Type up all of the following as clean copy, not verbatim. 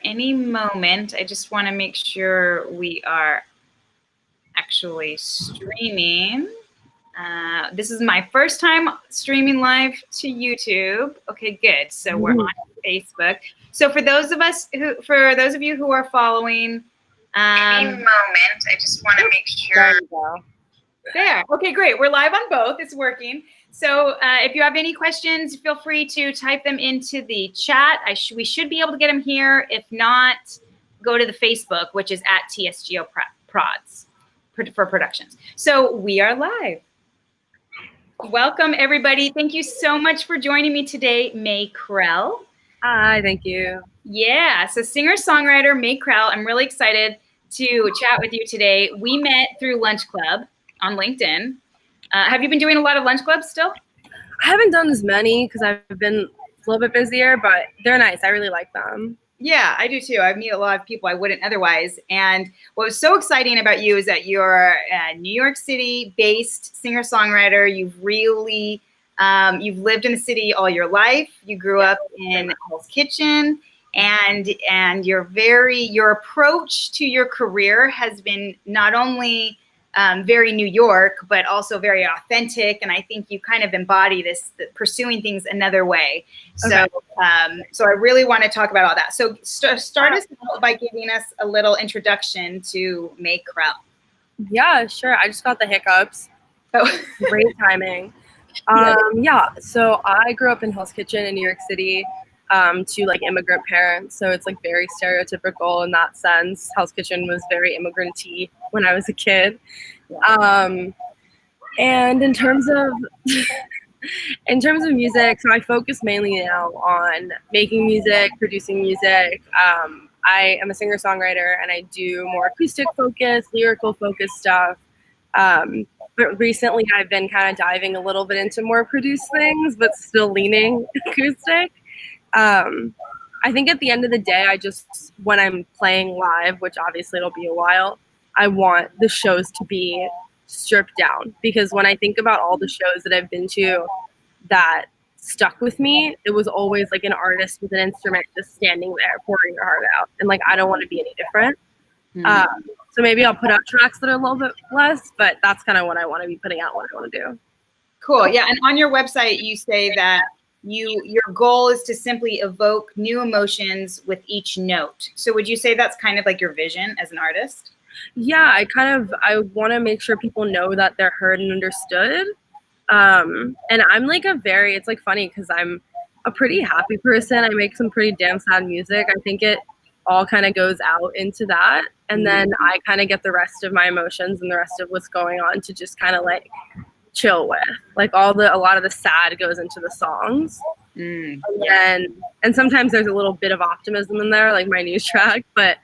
any moment. I just want to make sure we are actually streaming. This is my first time streaming live to YouTube. Okay, good. So we're on Facebook. So for those of you who are following, any moment, I just want to make sure. There you go. There. Okay, great. We're live on both. It's working. So if you have any questions, feel free to type them into the chat. We should be able to get them here. If not, go to the Facebook, which is at TSGO Prods for productions. So we are live. Welcome, everybody. Thank you so much for joining me today, Mae Krell. Hi, thank you. Yeah, so singer-songwriter Mae Krell. I'm really excited to chat with you today. We met through Lunch Club on LinkedIn. Have you been doing a lot of lunch clubs still? I haven't done as many because I've been a little bit busier, but they're nice. I really like them. Yeah, I do too. I meet a lot of people I wouldn't otherwise. And what was so exciting about you is that you're a New York City-based singer-songwriter. You've really, you've lived in the city all your life. You grew up in Hell's Kitchen, and your approach to your career has been not only very New York, but also very authentic. And I think you kind of embody this, pursuing things another way. So, so I really want to talk about all that. So start us out by giving us a little introduction to Mae Krell. Yeah, sure. I just got the hiccups. Oh. Great timing. Yeah, so I grew up in Hell's Kitchen in New York City to like immigrant parents. So it's like very stereotypical in that sense. Hell's Kitchen was very immigrant-y when I was a kid. And in terms of music, so I focus mainly now on making music, producing music. I am a singer-songwriter and I do more acoustic focused, lyrical focused stuff. But recently I've been kind of diving a little bit into more produced things, but still leaning acoustic. I think at the end of the day, when I'm playing live, which obviously it'll be a while, I want the shows to be stripped down, because when I think about all the shows that I've been to that stuck with me, it was always like an artist with an instrument just standing there pouring your heart out. And like, I don't want to be any different. So maybe I'll put out tracks that are a little bit less, but that's kind of what I want to be putting out, what I want to do. Cool. Yeah. And on your website, you say that your goal is to simply evoke new emotions with each note. So would you say that's kind of like your vision as an artist? Yeah, I want to make sure people know that they're heard and understood. And I'm like it's like funny because I'm a pretty happy person. I make some pretty damn sad music. I think it all kind of goes out into that. And then I kind of get the rest of my emotions and the rest of what's going on to just kind of like chill with. Like a lot of the sad goes into the songs. And sometimes there's a little bit of optimism in there, like my news track. But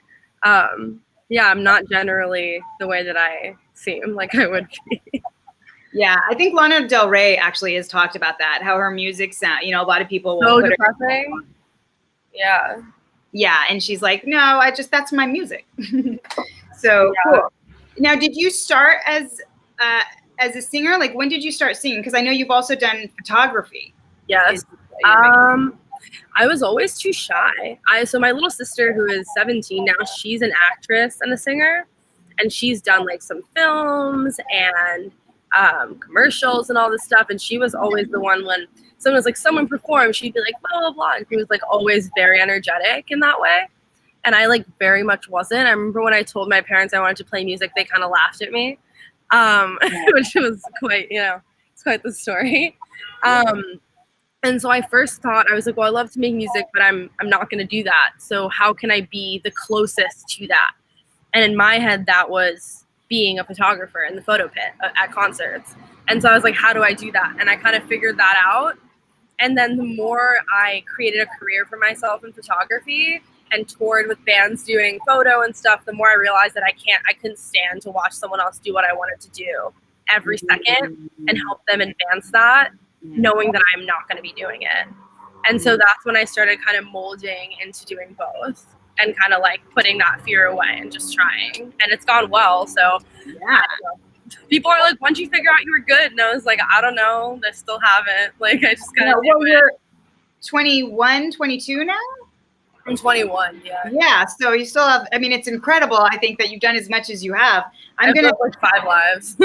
yeah, I'm not generally the way that I seem like I would be. Yeah, I think Lana Del Rey actually has talked about that, how her music sound, a lot of people will put depressing. Yeah. Yeah, and she's like, no, that's my music. So cool. Now, did you start as a singer? Like, when did you start singing? Because I know you've also done photography. Yes. I was always too shy. So my little sister, who is 17 now, she's an actress and a singer, and she's done like some films and commercials and all this stuff. And she was always the one when someone performed, she'd be like, blah, blah, blah. And she was like always very energetic in that way. And I like very much wasn't. I remember when I told my parents I wanted to play music, they kind of laughed at me, which was quite, it's quite the story. And so I first thought, I was like, well, I love to make music, but I'm not going to do that. So how can I be the closest to that? And in my head, that was being a photographer in the photo pit at concerts. And so I was like, how do I do that? And I kind of figured that out. And then the more I created a career for myself in photography and toured with bands doing photo and stuff, the more I realized that I couldn't stand to watch someone else do what I wanted to do every second and help them advance that, knowing that I'm not going to be doing it. And so that's when I started kind of molding into doing both and kind of like putting that fear away and just trying. And it's gone well. So yeah, people are like, once you figure out you were good? And I was like, I don't know. I still haven't. Like, I just kind of Well, you're 21, 22 now? I'm 21. Yeah. Yeah, so you still have, I mean, it's incredible. I think that you've done as much as you have. I'm I've gonna, built like 5 lives.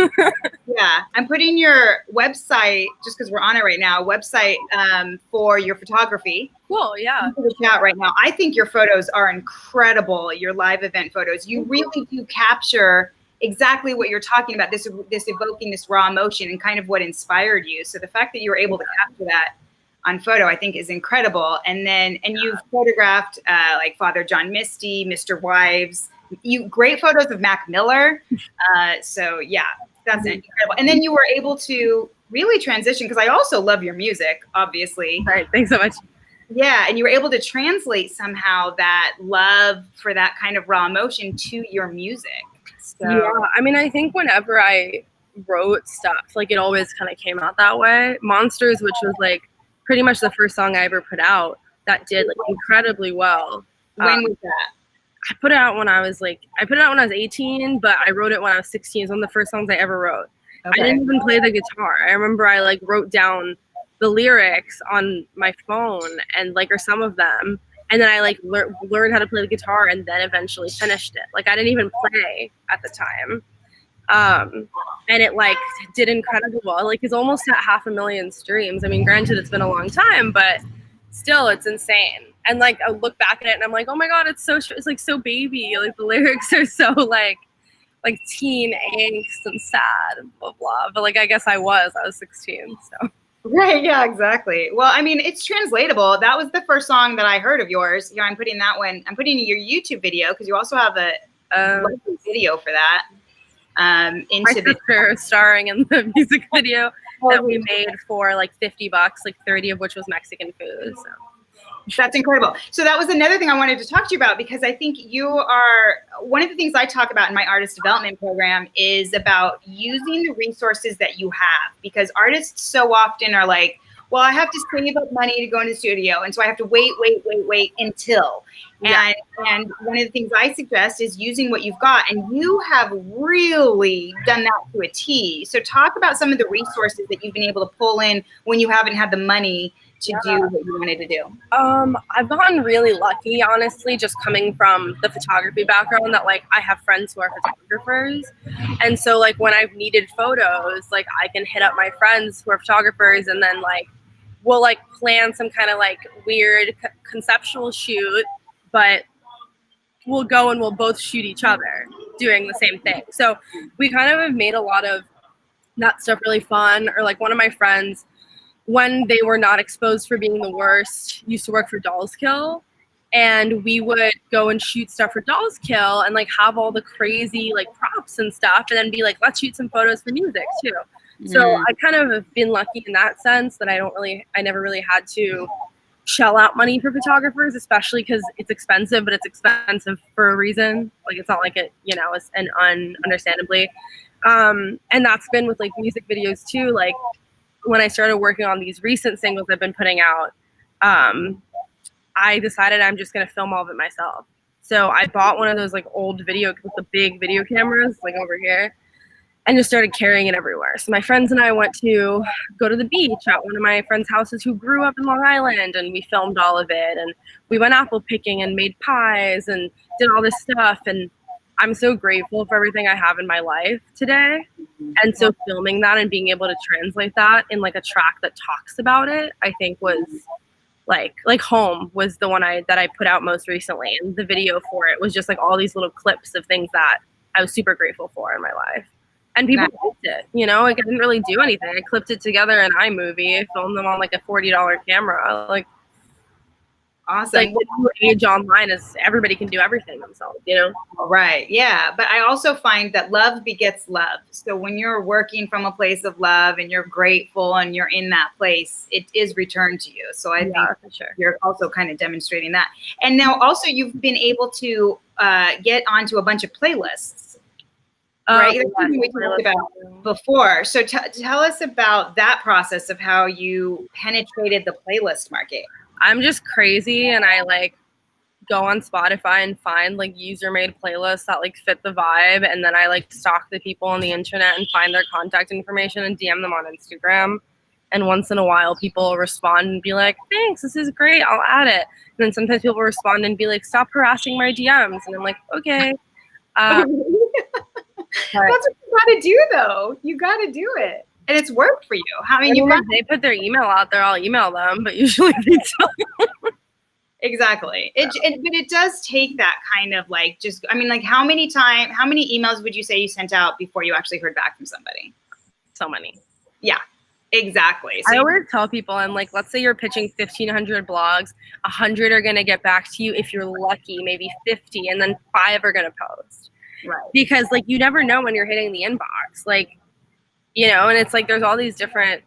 yeah, I'm putting your website, just because we're on it right now, website for your photography. Cool. Yeah. Into the chat right now. I think your photos are incredible. Your live event photos. You really do capture exactly what you're talking about. This evoking this raw emotion and kind of what inspired you. So the fact that you were able to capture that on photo, I think, is incredible. And you've photographed like Father John Misty, Mr. Wives. Great photos of Mac Miller. So yeah, that's incredible. And then you were able to really transition, because I also love your music, obviously. All right. Thanks so much. Yeah, and you were able to translate somehow that love for that kind of raw emotion to your music. So. Yeah, I mean, I think whenever I wrote stuff, like it always kind of came out that way. Monsters, which was like pretty much the first song I ever put out, that did like incredibly well. When was that? I put it out when I was 18, but I wrote it when I was 16. It's one of the first songs I ever wrote. Okay. I didn't even play the guitar. I remember I like wrote down the lyrics on my phone and like, or some of them. And then I like learned how to play the guitar and then eventually finished it. Like I didn't even play at the time. And it like did incredibly well. Like it's almost at 500,000 streams. I mean, granted it's been a long time, but still it's insane. And like I look back at it and I'm like, oh my God, it's like so baby. Like the lyrics are so like teen angst and sad and blah, blah. But like, I guess I was 16, so. Right, yeah, exactly. Well, I mean, it's translatable. That was the first song that I heard of yours. Yeah, I'm putting that one, I'm putting your YouTube video, because you also have a video for that. My sister starring in the music video that we made for like $50, like 30 of which was Mexican food, so. That's incredible. So that was another thing I wanted to talk to you about, because I think you are, one of the things I talk about in my artist development program is about using the resources that you have, because artists so often are like, well, I have to save up money to go in the studio, and so I have to wait until. Yeah. And one of the things I suggest is using what you've got, and you have really done that to a T. So talk about some of the resources that you've been able to pull in when you haven't had the money to do what you wanted to do. I've gotten really lucky, honestly, just coming from the photography background, that like I have friends who are photographers. And so like when I've needed photos, like I can hit up my friends who are photographers, and then like we'll like plan some kind of like weird conceptual shoot, but we'll go and we'll both shoot each other doing the same thing. So we kind of have made a lot of that stuff really fun. Or like one of my friends, when they were not exposed for being the worst, used to work for Dolls Kill, and we would go and shoot stuff for Dolls Kill and like have all the crazy like props and stuff, and then be like, let's shoot some photos for music too. So I kind of have been lucky in that sense that I never really had to shell out money for photographers, especially because it's expensive, but it's expensive for a reason. Like it's not like it, you know, it's understandably. And that's been with like music videos too. Like when I started working on these recent singles I've been putting out, I decided I'm just going to film all of it myself. So I bought one of those like old video with the big video cameras like over here, and just started carrying it everywhere. So my friends and I went to go to the beach at one of my friends' houses who grew up in Long Island, and we filmed all of it. And we went apple picking and made pies and did all this stuff. And I'm so grateful for everything I have in my life today. And so filming that and being able to translate that in like a track that talks about it, I think was like Home was the one that I put out most recently. And the video for it was just like all these little clips of things that I was super grateful for in my life. And people liked it, you know, like I didn't really do anything. I clipped it together in iMovie, filmed them on like a $40 camera. Like, awesome. Like the age online is everybody can do everything themselves, you know? Right. Yeah. But I also find that love begets love. So when you're working from a place of love and you're grateful and you're in that place, it is returned to you. So I think for sure. You're also kind of demonstrating that. And now also you've been able to get onto a bunch of playlists. Right, that's something we talked about before. So tell us about that process of how you penetrated the playlist market. I'm just crazy, and I like go on Spotify and find like user-made playlists that like fit the vibe, and then I like stalk the people on the internet and find their contact information and DM them on Instagram. And once in a while, people respond and be like, thanks, this is great, I'll add it. And then sometimes people respond and be like, stop harassing my DMs. And I'm like, okay. That's what you gotta do, though. You gotta do it. And it's worked for you. If they put their email out there, I'll email them, but usually they don't. Exactly. But it does take that kind of like, just, I mean, like how many emails would you say you sent out before you actually heard back from somebody? So many. Yeah, exactly. So I always tell people, I'm like, let's say you're pitching 1,500 blogs, 100 are going to get back to you if you're lucky, maybe 50, and then 5 are going to post. Right. Because like, you never know when you're hitting the inbox, like, you know, and it's like, there's all these different,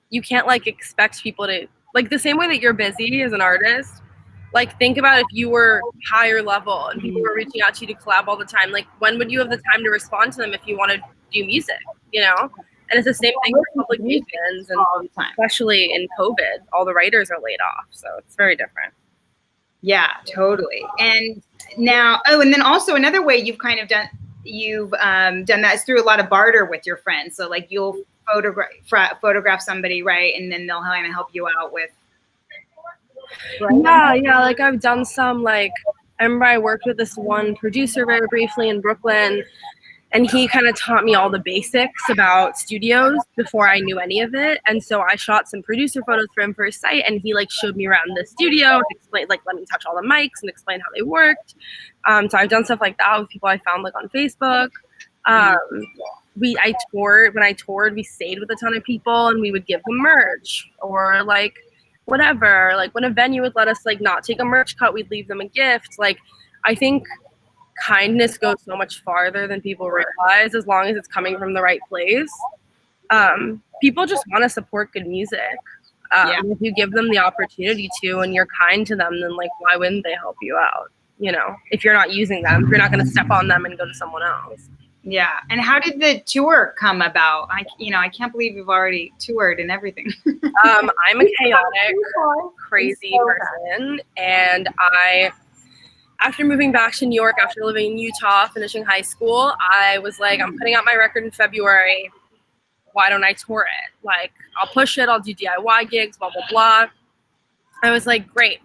you can't like expect people to, like the same way that you're busy as an artist, like think about if you were higher level and people were reaching out to you to collab all the time, like when would you have the time to respond to them if you want to do music, you know? And it's the same thing for publications, and especially in COVID, all the writers are laid off, so it's very different. Yeah, totally. And now, and then also another way you've kind of done that is through a lot of barter with your friends. So like you'll photograph somebody, right, and then they'll kind of help you out with. Right? Yeah. Like I've done some. Like I remember I worked with this one producer very briefly in Brooklyn. And he kind of taught me all the basics about studios before I knew any of it. And so I shot some producer photos for him for his site, and he like showed me around the studio and explained, like, let me touch all the mics and explain how they worked. So I've done stuff like that with people I found like on Facebook. When I toured, we stayed with a ton of people and we would give them merch or like whatever. Like when a venue would let us like not take a merch cut, we'd leave them a gift. Like I think kindness goes so much farther than people realize as long as it's coming from the right place. People just want to support good music. If you give them the opportunity to and you're kind to them, then like why wouldn't they help you out? You know, if you're not using them, if you're not going to step on them and go to someone else. Yeah. And how did the tour come about? I can't believe you've already toured and everything. I'm a chaotic, crazy person, and after moving back to New York, after living in Utah, finishing high school, I was like, I'm putting out my record in February. Why don't I tour it? Like, I'll push it. I'll do DIY gigs, blah, blah, blah. I was like, great.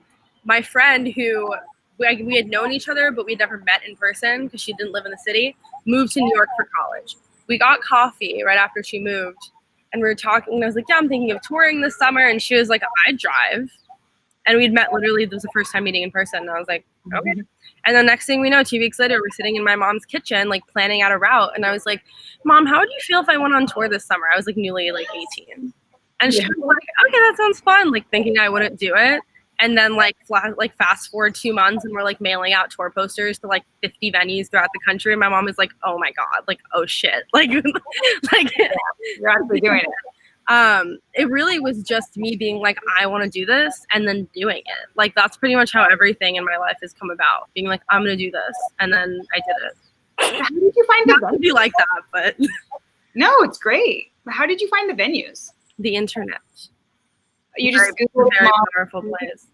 My friend who we had known each other, but we'd never met in person because she didn't live in the city, moved to New York for college. We got coffee right after she moved, and we were talking, and I was like, yeah, I'm thinking of touring this summer. And she was like, I'd drive. And we'd met literally, this was the first time meeting in person. And I was like, okay. And the next thing we know, 2 weeks later, we're sitting in my mom's kitchen, like planning out a route. And I was like, Mom, how would you feel if I went on tour this summer? I was like newly like 18. And she was like, okay, that sounds fun. Like thinking I wouldn't do it. And then like fast forward 2 months and we're like mailing out tour posters to like 50 venues throughout the country. And my mom is like, oh my God, like, oh shit. Like, you're actually doing it. It really was just me being like, I want to do this and then doing it. Like, that's pretty much how everything in my life has come about. Being like, I'm going to do this. And then I did it. How did you find the venues? Be like that, but. No, it's great. How did you find the venues? The internet. You just Googled a very powerful place.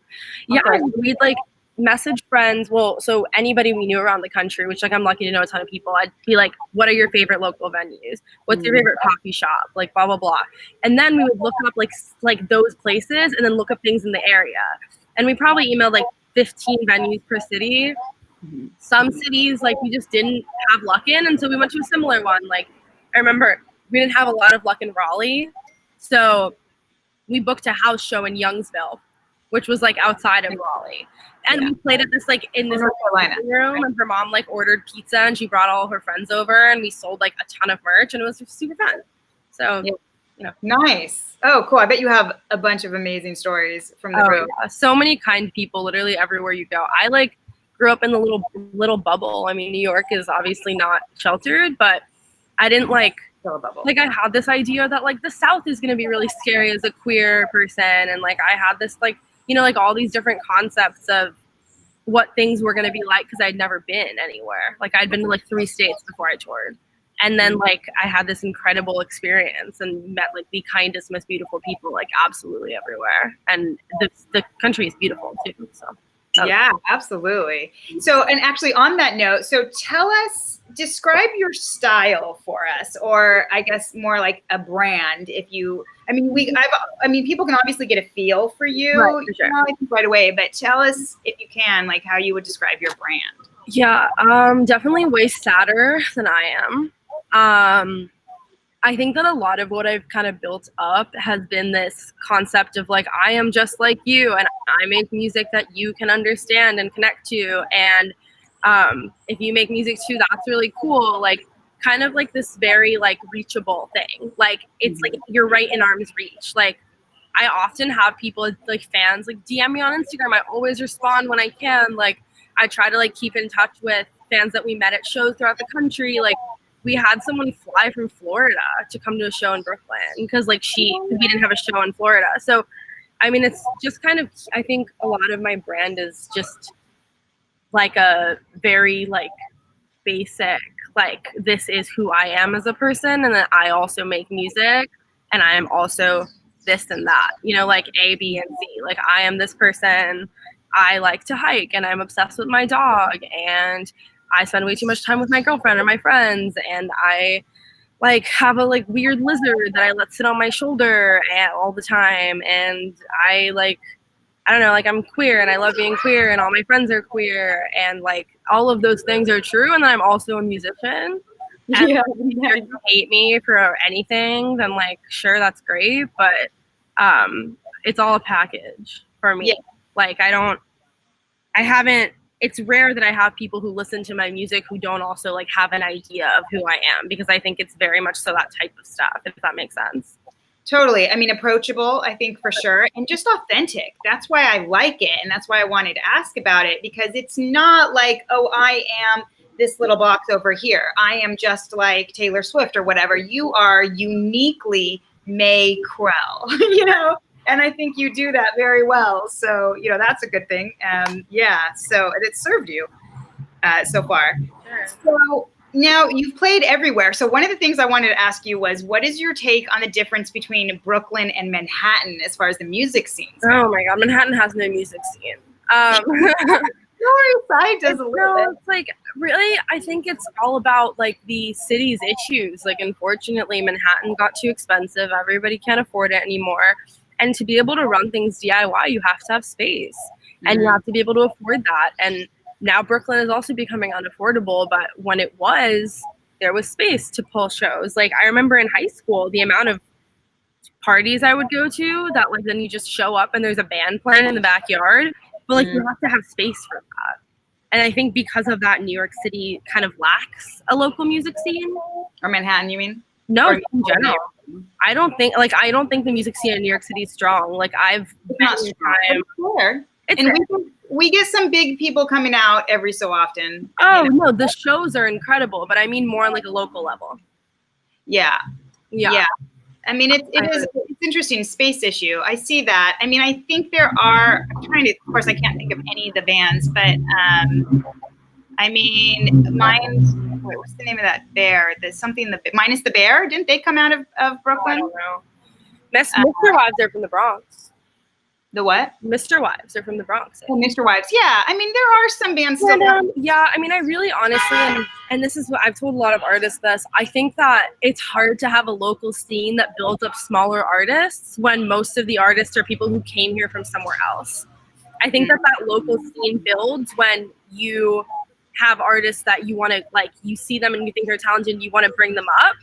Yeah, we'd like message friends. Well, so anybody we knew around the country, which like I'm lucky to know a ton of people, I'd be like, what are your favorite local venues? What's your favorite coffee shop? Like blah, blah, blah. And then we would look up like those places and then look up things in the area. And we probably emailed like 15 venues per city. Some cities like we just didn't have luck in. And so we went to a similar one. Like I remember we didn't have a lot of luck in Raleigh. So we booked a house show in Youngsville, which was like outside of Raleigh. And we played at this like in this room, and her mom like ordered pizza and she brought all her friends over and we sold like a ton of merch and it was super fun. So you know. Nice. Oh, cool. I bet you have a bunch of amazing stories from the road. Yeah. So many kind people literally everywhere you go. I like grew up in the little bubble. I mean, New York is obviously not sheltered, but I didn't like I had this idea that like the South is going to be really scary as a queer person. And like, I had this like, you know, like all these different concepts of what things were going to be like. Cause I'd never been anywhere. Like I'd been to like 3 states before I toured. And then like, I had this incredible experience and met like the kindest, most beautiful people, like absolutely everywhere. And the country is beautiful too. So. Yeah, absolutely. So, and actually on that note, so tell us describe your style for us, or I guess more like a brand. If you, I mean, people can obviously get a feel for you, Right, for sure. I think right away. But tell us, if you can, like how you would describe your brand. Yeah, definitely way sadder than I am. I think that a lot of what I've kind of built up has been this concept of like, I am just like you, and I make music that you can understand and connect to. And if you make music too, that's really cool. Like, kind of like this very like reachable thing. Like, it's like you're right in arm's reach. Like, I often have people like fans like DM me on Instagram. I always respond when I can. Like, I try to like keep in touch with fans that we met at shows throughout the country. Like, we had someone fly from Florida to come to a show in Brooklyn because like we didn't have a show in Florida. So, I mean, it's just kind of, I think a lot of my brand is just like a very like basic, like this is who I am as a person, and that I also make music, and I am also this and that, you know, like A, B, and C. Like, I am this person. I like to hike, and I'm obsessed with my dog, and I spend way too much time with my girlfriend or my friends, and I like have a like weird lizard that I let sit on my shoulder all the time, and I like, I don't know, like I'm queer and I love being queer, and all my friends are queer, and like all of those things are true. And then I'm also a musician. And Yeah, if you hate me for anything, then like sure, that's great, but it's all a package for me. Yeah. Like I haven't. It's rare that I have people who listen to my music who don't also like have an idea of who I am, because I think it's very much so that type of stuff, if that makes sense. Totally. I mean, approachable, I think for sure, and just authentic. That's why I like it, and that's why I wanted to ask about it, because it's not like, oh, I am this little box over here. I am just like Taylor Swift or whatever. You are uniquely Mae Krell, you know? And I think you do that very well. So, you know, that's a good thing. Yeah. So it served you so far. Sure. So now you've played everywhere. So one of the things I wanted to ask you was, what is your take on the difference between Brooklyn and Manhattan as far as the music scenes go? Oh my God, Manhattan has no music scene. Lower Side does a little bit. It's like really, I think it's all about like the city's issues. Like, unfortunately, Manhattan got too expensive. Everybody can't afford it anymore. And to be able to run things DIY, you have to have space, and you have to be able to afford that. And now Brooklyn is also becoming unaffordable, but when it was, there was space to pull shows. Like, I remember in high school, the amount of parties I would go to that like then you just show up and there's a band playing in the backyard, but like you have to have space for that. And I think because of that, New York City kind of lacks a local music scene. Or Manhattan, you mean? No, Or in general. I don't think the music scene in New York City is strong. Like, I've not spent strong. time. Sure. It's And we get some big people coming out every so often. Oh, you know? no, the shows are incredible, but I mean more on like a local level. Yeah. Yeah. I mean, it's interesting, space issue. I see that. I mean, I think there are, I'm trying to, of course, I can't think of any of the bands, but I mean, wait, what's the name of that bear? There's something, Minus the Bear. Didn't they come out of Brooklyn? I don't know. Mr. Wives are from the Bronx. The what? Mr. Wives are from the Bronx. Oh, Mr. Wives. Yeah. I mean, there are some bands still. Yeah, I mean, I really honestly, and this is what I've told a lot of artists this, I think that it's hard to have a local scene that builds up smaller artists when most of the artists are people who came here from somewhere else. I think that local scene builds when you have artists that you want to, like, you see them and you think they're talented and you want to bring them up.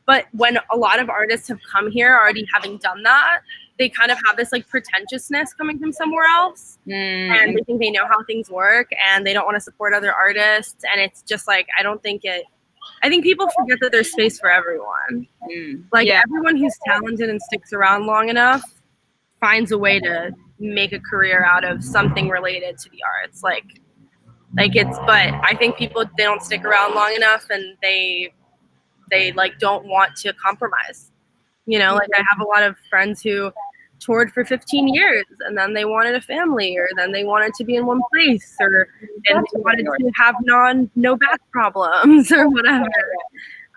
But when a lot of artists have come here already having done that, they kind of have this like pretentiousness coming from somewhere else, and they think they know how things work, and they don't want to support other artists. And it's just like, I think people forget that there's space for everyone. Like, everyone who's talented and sticks around long enough finds a way to make a career out of something related to the arts. Like it's, but I think people, they don't stick around long enough, and they like don't want to compromise. You know, like I have a lot of friends who toured for 15 years, and then they wanted a family, or then they wanted to be in one place, or and they wanted to have no back problems or whatever.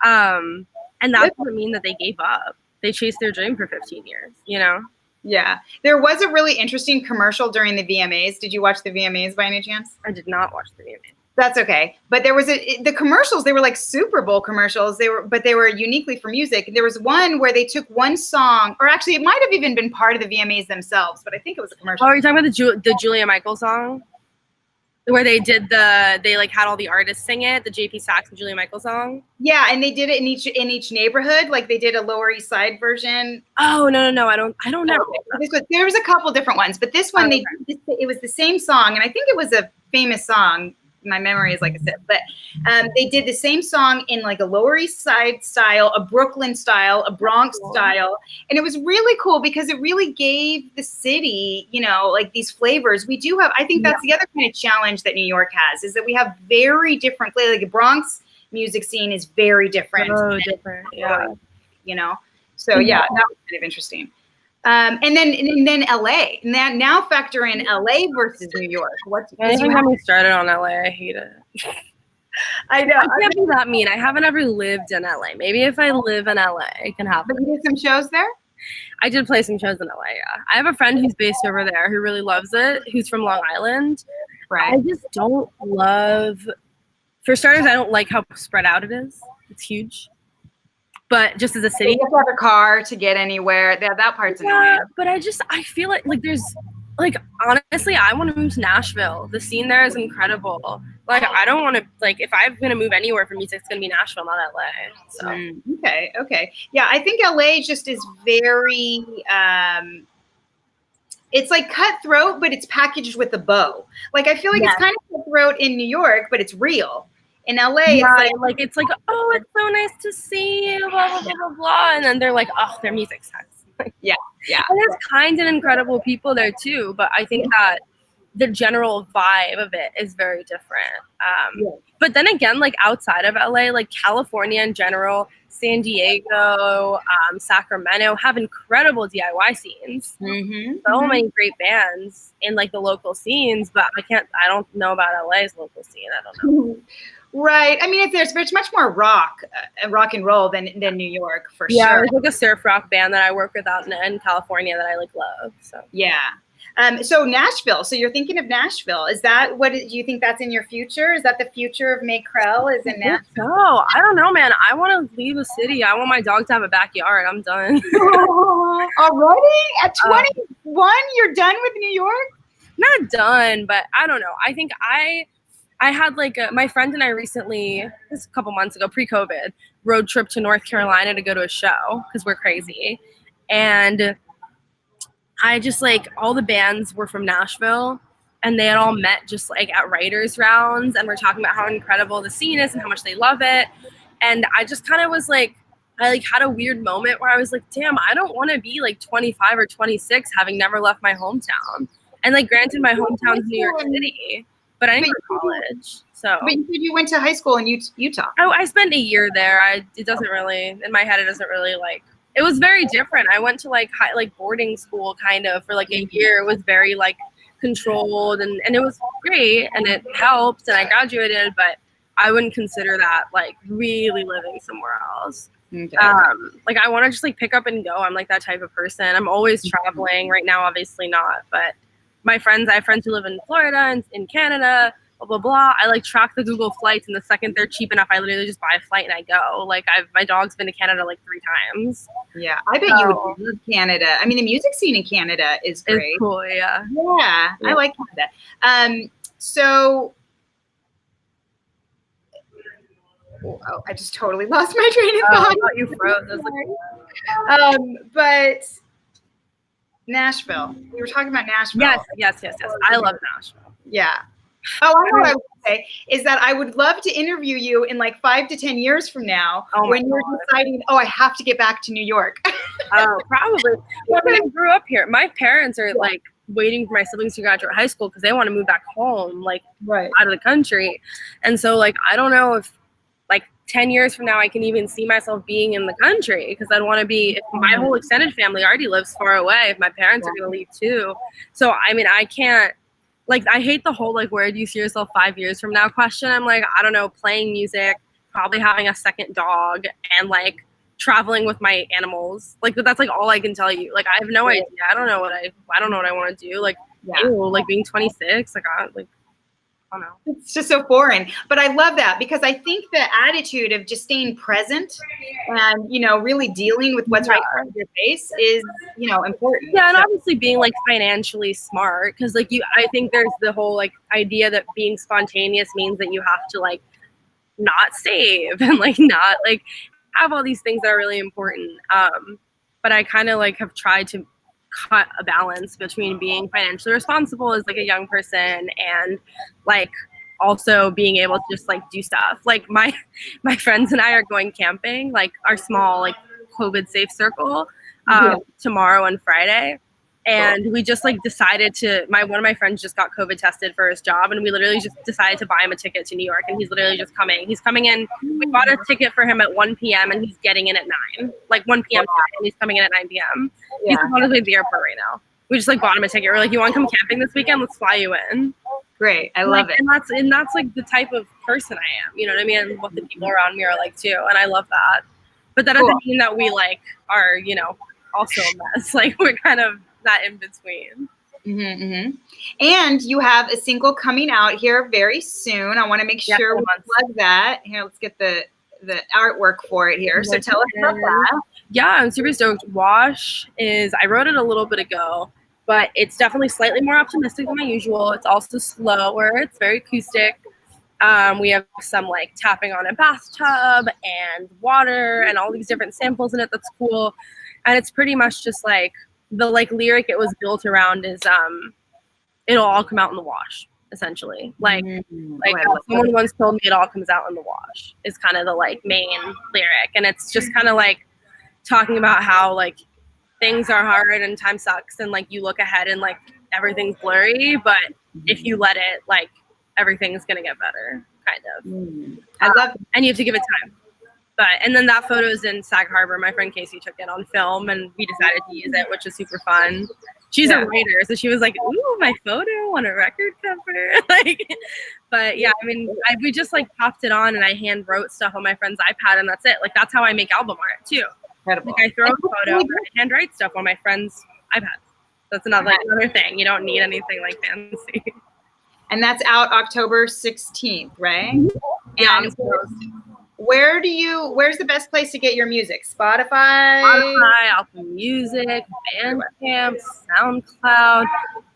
And that doesn't mean that they gave up. They chased their dream for 15 years, you know? Yeah. There was a really interesting commercial during the VMAs. Did you watch the VMAs by any chance? I did not watch the VMAs. That's okay. But there was the commercials, they were like Super Bowl commercials. But they were uniquely for music. There was one where they took one song, or actually it might have even been part of the VMAs themselves, but I think it was a commercial. Oh, are you talking about the Julia Michaels song? Where they like had all the artists sing it, the JP Sax and Julia Michaels song? Yeah, and they did it in each neighborhood. Like they did a Lower East Side version. Oh, no, I don't know. There was a couple different ones, but this one, it was the same song, and I think it was a famous song. My memory is like I said, but they did the same song in like a Lower East Side style, a Brooklyn style, a Bronx style, and it was really cool because it really gave the city, you know, like these flavors. We do have, I think that's the other kind of challenge that New York has, is that we have very different flavors. Like the Bronx music scene is very different. Oh, different, yeah. You know, so yeah, that was kind of interesting. And then LA. Now factor in LA versus New York. Anything got me started on LA, I hate it. I know. I can't be that mean. I haven't ever lived in LA. Maybe if I live in LA, it can happen. But you did some shows there? I did play some shows in LA, yeah. I have a friend who's based over there who really loves it, who's from Long Island. Right. I just don't love, for starters, I don't like how spread out it is. It's huge. But just as a city, you have to have a car to get anywhere. That part's annoying. But I feel like there's like, honestly, I want to move to Nashville. The scene there is incredible. Like I don't want to, like, if I'm gonna move anywhere for music, it's gonna be Nashville, not LA. So Okay. Yeah, I think LA just is very it's like cutthroat, but it's packaged with a bow. Like I feel like it's kind of cutthroat in New York, but it's real. In LA, it's like, oh, it's so nice to see you, blah, blah, blah, blah, blah. And then they're like, oh, their music sucks. Yeah. And there's kind and incredible people there too, but I think that the general vibe of it is very different. But then again, like outside of LA, like California in general, San Diego, Sacramento have incredible DIY scenes. So many great bands in like the local scenes, but I don't know about LA's local scene. I don't know. Right. I mean, there's much more rock and roll than New York, for sure. Yeah, there's like a surf rock band that I work with out in California that I like love. So yeah. So Nashville. So you're thinking of Nashville. Is that do you think that's in your future? Is that the future of Mae Krell? Is in Nashville? No, I don't know, man. I want to leave the city. I want my dog to have a backyard. I'm done. Already? At 21, you're done with New York? Not done, but I don't know. I think I had like my friend and I recently, this a couple months ago, pre-COVID, road trip to North Carolina to go to a show because we're crazy. And I just like, all the bands were from Nashville and they had all met just like at writers rounds and we're talking about how incredible the scene is and how much they love it. And I just kind of was like, I like had a weird moment where I was like, damn, I don't want to be like 25 or 26 having never left my hometown. And like, granted, my hometown's New York City, but I didn't go to college. So, but you said you went to high school in Utah. Oh, I spent a year there. It doesn't really, in my head, it doesn't really like. It was very different. I went to like boarding school kind of for like a year. It was very like controlled and it was great and it helped and I graduated, but I wouldn't consider that like really living somewhere else. Okay. Like I want to just like pick up and go. I'm like that type of person. I'm always traveling. Right now, obviously not, but I have friends who live in Florida and in Canada, blah, blah, blah. I like track the Google flights and the second they're cheap enough, I literally just buy a flight and I go. Like my dog's been to Canada like 3 times. Yeah. I bet you would love Canada. I mean, the music scene in Canada is great. It's cool. Yeah. I like Canada. So, I just totally lost my train of thought. I thought you froze. But Nashville. We were talking about Nashville. Yes. I love Nashville. Yeah. Oh, I know what I would say is that I would love to interview you in like 5 to 10 years from now when you're deciding, I have to get back to New York. Oh, probably. Well, I grew up here. My parents are like waiting for my siblings to graduate high school because they want to move back home, like out of the country. And so like, I don't know if like 10 years from now, I can even see myself being in the country because I'd want to be, if my whole extended family already lives far away, if my parents are going to leave too. So, I mean, I can't, like, I hate the whole, like, where do you see yourself 5 years from now question. I'm like, I don't know, playing music, probably having a second dog and like traveling with my animals. Like, that's like all I can tell you. Like, I have no idea. I don't know what I want to do. Like, like being 26, like, don't know. It's just so foreign. But I love that because I think the attitude of just staying present and, you know, really dealing with what's right in front of your face is, you know, important. Yeah, and obviously being like financially smart, because like I think there's the whole like idea that being spontaneous means that you have to like not save and like not like have all these things that are really important. But I kind of like have tried to cut a balance between being financially responsible as like a young person and like also being able to just like do stuff. Like my friends and I are going camping, like our small like COVID safe circle, tomorrow and Friday. And we just like decided to, one of my friends just got COVID tested for his job, and we literally just decided to buy him a ticket to New York, and he's literally just coming. He's coming in. We bought a ticket for him at 1 p.m. and he's getting in at 9, like 1 p.m. and he's coming in at 9 p.m. He's on his way to the airport right now. We just like bought him a ticket. We're like, you want to come camping this weekend? Let's fly you in. Great. I love it. And that's like the type of person I am. You know what I mean? And what the people around me are like too. And I love that. But that doesn't mean that we like are, you know, also a mess. Like we're kind of that in between. And you have a single coming out here very soon. I want to make sure we plug that. Here, let's get the artwork for it here. So tell us about that. Yeah, I'm super stoked. Wash I wrote it a little bit ago, but it's definitely slightly more optimistic than my usual. It's also slower. It's very acoustic. We have some like tapping on a bathtub and water and all these different samples in it. That's cool. And it's pretty much just like the like lyric it was built around is it'll all come out in the wash, essentially. Like someone once told me it all comes out in the wash is kind of the like main lyric. And it's just kind of like talking about how like things are hard and time sucks and like you look ahead and like everything's blurry, but if you let it, like everything's gonna get better, kind of. I love and you have to give it time. And then that photo's in Sag Harbor. My friend Casey took it on film and we decided to use it, which is super fun. She's a writer, so she was like, ooh, my photo on a record cover. But yeah, I mean, we just like popped it on and I hand wrote stuff on my friend's iPad and that's it. Like that's how I make album art too. Incredible. Like I throw a photo and I hand write stuff on my friend's iPad. That's another thing. You don't need anything like fancy. And that's out October 16th, right? Yeah. And where's the best place to get your music? Spotify, Apple Music, Bandcamp, SoundCloud,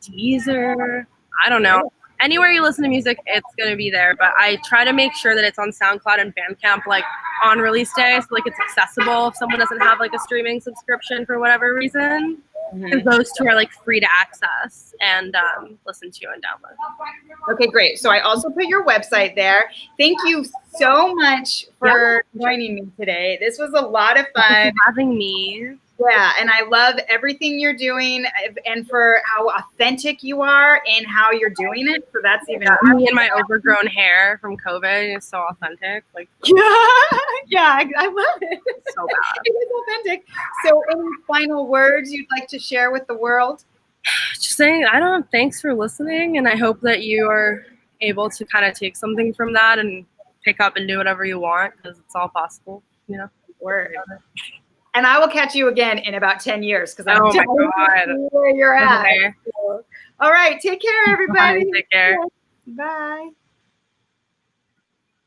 Deezer. I don't know. Anywhere you listen to music, it's going to be there. But I try to make sure that it's on SoundCloud and Bandcamp like on release day. So like it's accessible if someone doesn't have like a streaming subscription for whatever reason. Because those two are like free to access and listen to and download. Okay, great. So I also put your website there. Thank you so much for joining me today. This was a lot of fun. Thank you for having me. Yeah, and I love everything you're doing and for how authentic you are and how you're doing it. So that's even me and my overgrown hair from COVID is so authentic. Like I love it. So bad. It is authentic. So any final words you'd like to share with the world? Just saying, thanks for listening, and I hope that you are able to kind of take something from that and pick up and do whatever you want because it's all possible, you know. Word. And I will catch you again in about 10 years because I'm God. where you're at. Okay. So, all right. Take care, everybody. Bye. Take care. Bye.